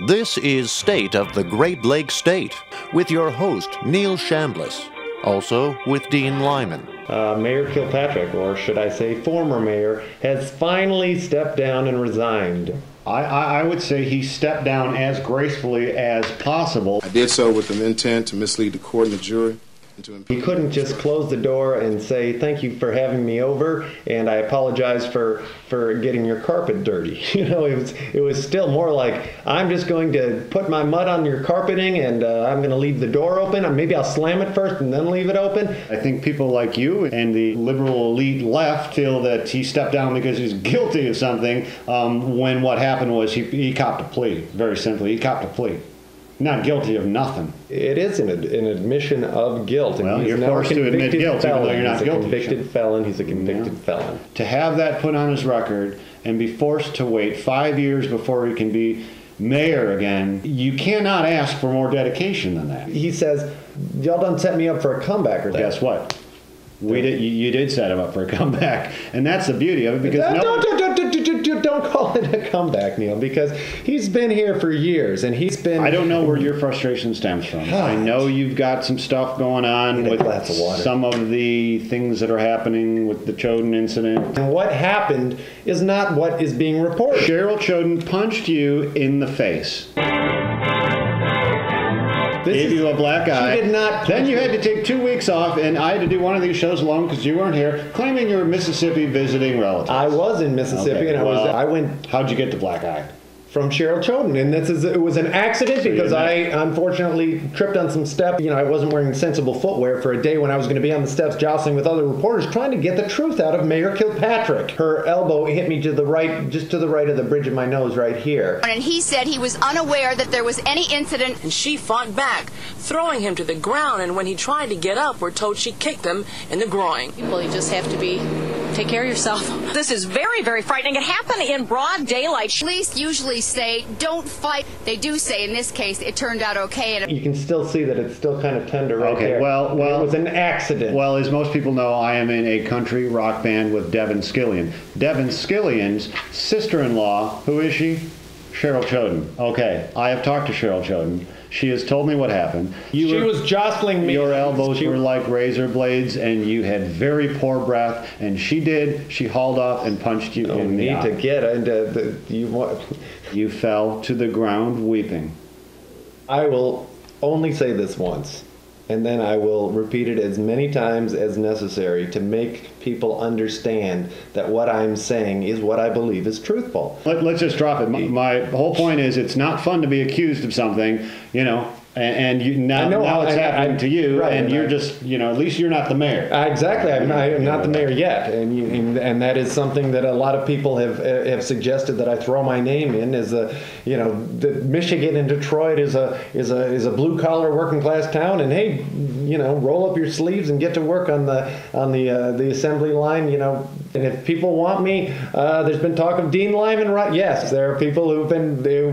This is State of the Great Lakes State with your host, Neil Chambliss, also with Dean Lyman. Mayor Kilpatrick, or should I say former mayor, has finally stepped down and resigned. I would say he stepped down as gracefully as possible. I did so with an intent to mislead the court and the jury. He couldn't just close the door and say, thank you for having me over, and I apologize for getting your carpet dirty. You know, it was still more like, I'm just going to put my mud on your carpeting, and I'm going to leave the door open. Maybe I'll slam it first and then leave it open. I think people like you and the liberal elite left feel that he stepped down because he's guilty of something, when what happened was he copped a plea. Very simply, he copped a plea. Not guilty of nothing. It is an admission of guilt. Well, you're forced to admit guilt, even though you're not guilty. He's a convicted felon. He's a convicted felon. To have that put on his record and be forced to wait 5 years before he can be mayor again, you cannot ask for more dedication than that. He says, y'all done set me up for a comeback. Or guess what? You did set him up for a comeback, and that's the beauty of it. Because don't call it a comeback, Neil, because he's been here for years, and he's been. I don't know where your frustration stems from. I know you've got some stuff going on with some of the things that are happening with the Choden incident. And what happened is not what is being reported. Cheryl Choden punched you in the face. Gave you a black eye. She did not. Then you had to take 2 weeks off, and I had to do one of these shows alone because you weren't here, claiming you were Mississippi visiting relatives. I was in Mississippi, and I went. How'd you get the black eye? From Cheryl Choden, and it was an accident because I unfortunately tripped on some steps. You know, I wasn't wearing sensible footwear for a day when I was going to be on the steps jostling with other reporters trying to get the truth out of Mayor Kilpatrick. Her elbow hit me to the right, just to the right of the bridge of my nose right here. And he said he was unaware that there was any incident. And she fought back, throwing him to the ground, and when he tried to get up, we're told she kicked him in the groin. Well, you just have to take care of yourself. This is very, very frightening. It happened in broad daylight. Police usually say, don't fight. They do say, in this case, it turned out okay. And you can still see that it's still kind of tender right there. Well, it was an accident. Well, as most people know, I am in a country rock band with Devin Scillian. Devin Scillian's sister-in-law, who is she? Cheryl Choden. Okay, I have talked to Cheryl Choden. She has told me what happened. She was jostling me. Your elbows were like razor blades, and you had very poor breath. And she hauled off and punched you in the eye. To get into You fell to the ground weeping. I will only say this once, and then I will repeat it as many times as necessary to make people understand that what I'm saying is what I believe is truthful. Let's just drop it. My whole point is it's not fun to be accused of something, you know, and now it's happening to you, right, and you're just, you know, at least you're not the mayor. Exactly. I'm not the mayor yet, and that is something that a lot of people have suggested that I throw my name in as a, you know, Michigan and Detroit is a blue collar working class town, and hey, you know, roll up your sleeves and get to work on the assembly line, you know. And if people want me, there's been talk of Dean Lyman, right? Yes, there are people who've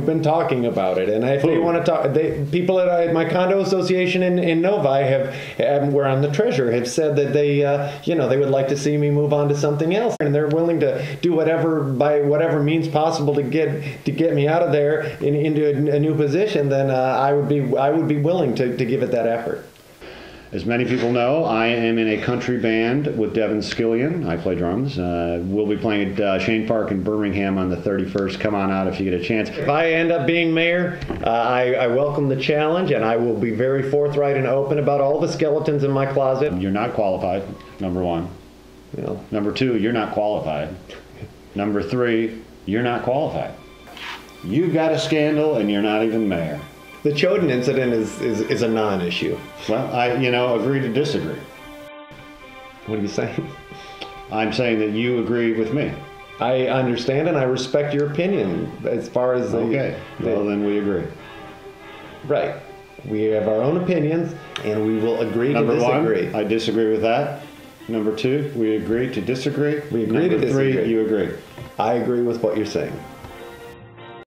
been talking about it, and if they want to talk, people at my condo association in Novi where I'm the treasurer, have said that they would like to see me move on to something else, and they're willing to do by whatever means possible to get me out of there into a new position. Then I would be willing to give it that effort. As many people know, I am in a country band with Devin Scillian. I play drums. We'll be playing at Shane Park in Birmingham on the 31st. Come on out if you get a chance. If I end up being mayor, I welcome the challenge, and I will be very forthright and open about all the skeletons in my closet. You're not qualified, number one. Yeah. Number two, you're not qualified. Number three, you're not qualified. You've got a scandal, and you're not even mayor. The Choden incident is a non-issue. Well, I agree to disagree. What are you saying? I'm saying that you agree with me. I understand and I respect your opinion as far as Okay. Well, then we agree. Right. We have our own opinions, and we will agree to disagree. Number one, I disagree with that. Number two, we agree to disagree. We agree to disagree. Number three, you agree. I agree with what you're saying.